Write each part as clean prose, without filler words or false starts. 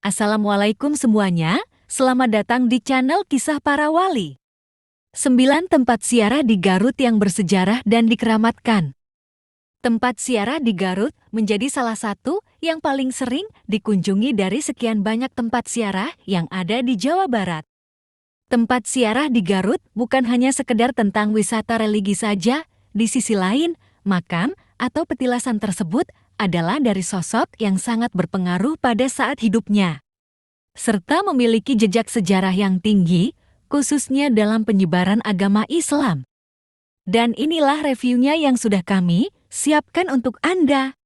Assalamualaikum semuanya, selamat datang di channel Kisah Para Wali. 9 tempat ziarah di Garut yang bersejarah dan dikeramatkan. Tempat ziarah di Garut menjadi salah satu yang paling sering dikunjungi dari sekian banyak tempat ziarah yang ada di Jawa Barat. Tempat ziarah di Garut bukan hanya sekedar tentang wisata religi saja, di sisi lain, makam atau petilasan tersebut adalah dari sosok yang sangat berpengaruh pada saat hidupnya, serta memiliki jejak sejarah yang tinggi, khususnya dalam penyebaran agama Islam. Dan inilah reviewnya yang sudah kami siapkan untuk Anda.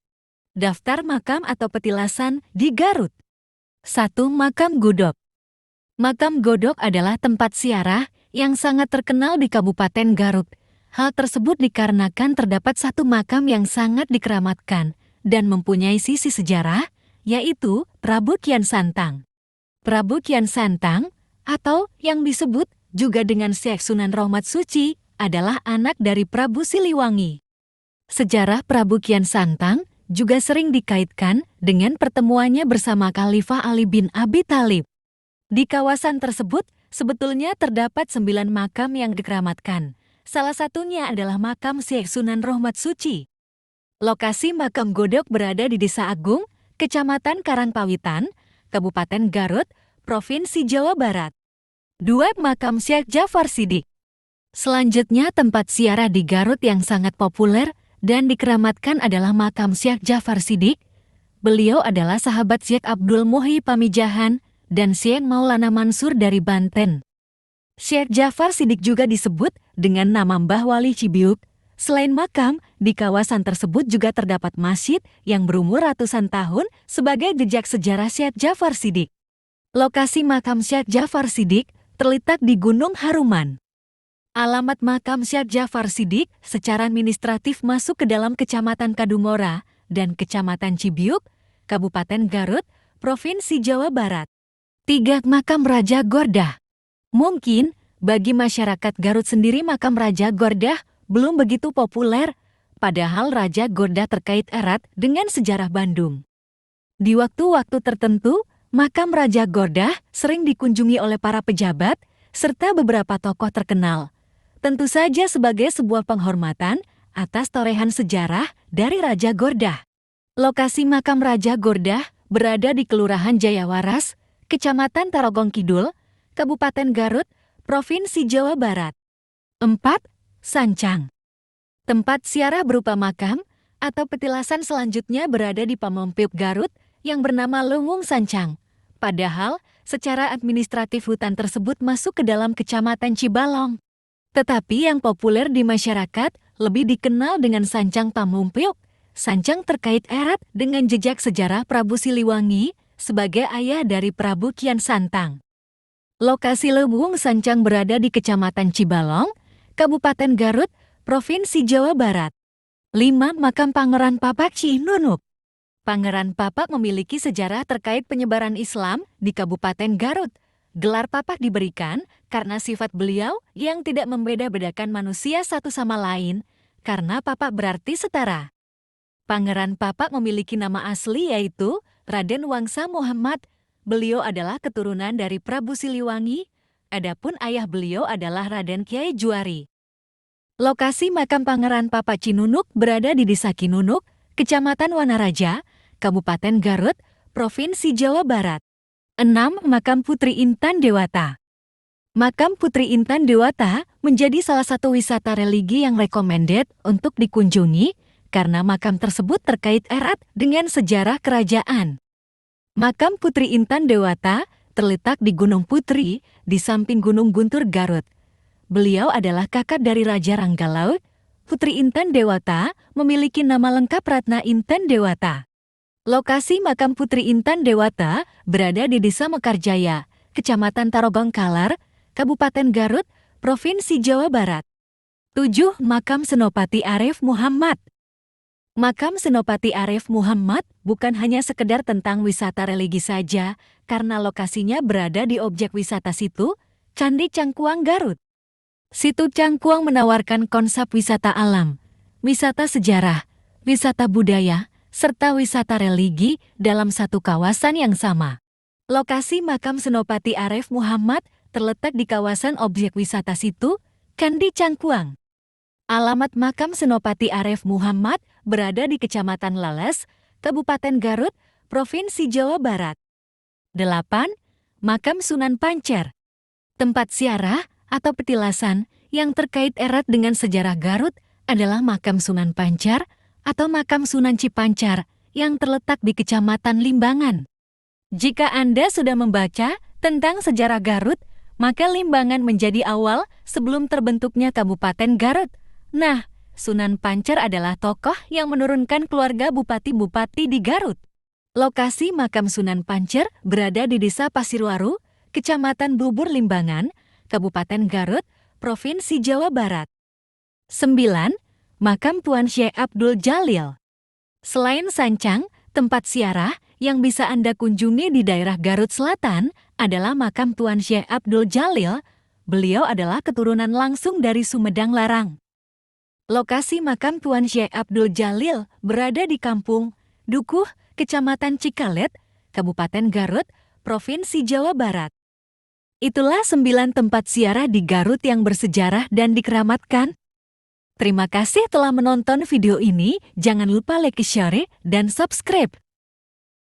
Daftar makam atau petilasan di Garut. 1. Makam Godok. Makam Godok adalah tempat ziarah yang sangat terkenal di Kabupaten Garut. Hal tersebut dikarenakan terdapat satu makam yang sangat dikeramatkan dan mempunyai sisi sejarah, yaitu Prabu Kian Santang. Prabu Kian Santang, atau yang disebut juga dengan Syekh Sunan Rahmat Suci, adalah anak dari Prabu Siliwangi. Sejarah Prabu Kian Santang juga sering dikaitkan dengan pertemuannya bersama Khalifah Ali bin Abi Thalib. Di kawasan tersebut, sebetulnya terdapat 9 makam yang dikeramatkan. Salah satunya adalah makam Syekh Sunan Rahmat Suci. Lokasi makam Godok berada di Desa Agung, Kecamatan Karangpawitan, Kabupaten Garut, Provinsi Jawa Barat. 2. Makam Syekh Jafar Siddiq. Selanjutnya tempat ziarah di Garut yang sangat populer dan dikeramatkan adalah makam Syekh Jafar Siddiq. Beliau adalah sahabat Syekh Abdul Muhyi Pamijahan dan Syekh Maulana Mansur dari Banten. Syekh Jafar Siddiq juga disebut dengan nama Mbah Wali Cibiuk. Selain makam, di kawasan tersebut juga terdapat masjid yang berumur ratusan tahun sebagai jejak sejarah Syekh Jafar Siddiq. Lokasi makam Syekh Jafar Siddiq terletak di Gunung Haruman. Alamat makam Syekh Jafar Siddiq secara administratif masuk ke dalam Kecamatan Kadungora dan Kecamatan Cibiuk, Kabupaten Garut, Provinsi Jawa Barat. 3. Makam Raja Gordah. Mungkin bagi masyarakat Garut sendiri makam Raja Gordah belum begitu populer, padahal Raja Gordah terkait erat dengan sejarah Bandung. Di waktu-waktu tertentu, makam Raja Gordah sering dikunjungi oleh para pejabat serta beberapa tokoh terkenal. Tentu saja sebagai sebuah penghormatan atas torehan sejarah dari Raja Gordah. Lokasi makam Raja Gordah berada di Kelurahan Jayawaras, Kecamatan Tarogong Kidul, Kabupaten Garut, Provinsi Jawa Barat. 4. Sancang. Tempat ziarah berupa makam atau petilasan selanjutnya berada di Pamompiuk Garut yang bernama Lungung Sancang. Padahal, secara administratif hutan tersebut masuk ke dalam Kecamatan Cibalong. Tetapi yang populer di masyarakat lebih dikenal dengan Sancang Pamompiuk. Sancang terkait erat dengan jejak sejarah Prabu Siliwangi sebagai ayah dari Prabu Kian Santang. Lokasi Lungung Sancang berada di Kecamatan Cibalong, Kabupaten Garut, Provinsi Jawa Barat. 5. Makam Pangeran Papak Cinunuk. Pangeran Papak memiliki sejarah terkait penyebaran Islam di Kabupaten Garut. Gelar Papak diberikan karena sifat beliau yang tidak membeda-bedakan manusia satu sama lain, karena Papak berarti setara. Pangeran Papak memiliki nama asli yaitu Raden Wangsa Muhammad. Beliau adalah keturunan dari Prabu Siliwangi, adapun ayah beliau adalah Raden Kiai Juari. Lokasi makam Pangeran Papak Cinunuk berada di Desa Kinunuk, Kecamatan Wanaraja, Kabupaten Garut, Provinsi Jawa Barat. 6. Makam Putri Intan Dewata. Makam Putri Intan Dewata menjadi salah satu wisata religi yang recommended untuk dikunjungi karena makam tersebut terkait erat dengan sejarah kerajaan. Makam Putri Intan Dewata terletak di Gunung Putri di samping Gunung Guntur Garut. Beliau adalah kakak dari Raja Ranggalaut. Putri Intan Dewata memiliki nama lengkap Ratna Intan Dewata. Lokasi makam Putri Intan Dewata berada di Desa Mekarjaya, Kecamatan Tarogong Kalar, Kabupaten Garut, Provinsi Jawa Barat. 7. Makam Senopati Arif Muhammad. Makam Senopati Arif Muhammad bukan hanya sekedar tentang wisata religi saja, karena lokasinya berada di objek wisata situ, Candi Cangkuang Garut. Situ Cangkuang menawarkan konsep wisata alam, wisata sejarah, wisata budaya, serta wisata religi dalam satu kawasan yang sama. Lokasi makam Senopati Arif Muhammad terletak di kawasan objek wisata Situ, Candi Cangkuang. Alamat makam Senopati Arif Muhammad berada di Kecamatan Lales, Kabupaten Garut, Provinsi Jawa Barat. 8. Makam Sunan Pancer. Tempat ziarah atau petilasan yang terkait erat dengan sejarah Garut adalah makam Sunan Pancer atau makam Sunan Cipancar yang terletak di Kecamatan Limbangan. Jika Anda sudah membaca tentang sejarah Garut, maka Limbangan menjadi awal sebelum terbentuknya Kabupaten Garut. Nah, Sunan Pancer adalah tokoh yang menurunkan keluarga bupati-bupati di Garut. Lokasi makam Sunan Pancer berada di Desa Pasirwaru, Kecamatan Bubur Limbangan, Kabupaten Garut, Provinsi Jawa Barat. 9. Makam Tuan Syekh Abdul Jalil. Selain Sancang, tempat ziarah yang bisa Anda kunjungi di daerah Garut Selatan adalah makam Tuan Syekh Abdul Jalil. Beliau adalah keturunan langsung dari Sumedang Larang. Lokasi makam Tuan Syekh Abdul Jalil berada di Kampung Dukuh, Kecamatan Cikalet, Kabupaten Garut, Provinsi Jawa Barat. Itulah 9 tempat ziarah di Garut yang bersejarah dan dikeramatkan. Terima kasih telah menonton video ini. Jangan lupa like, share, dan subscribe.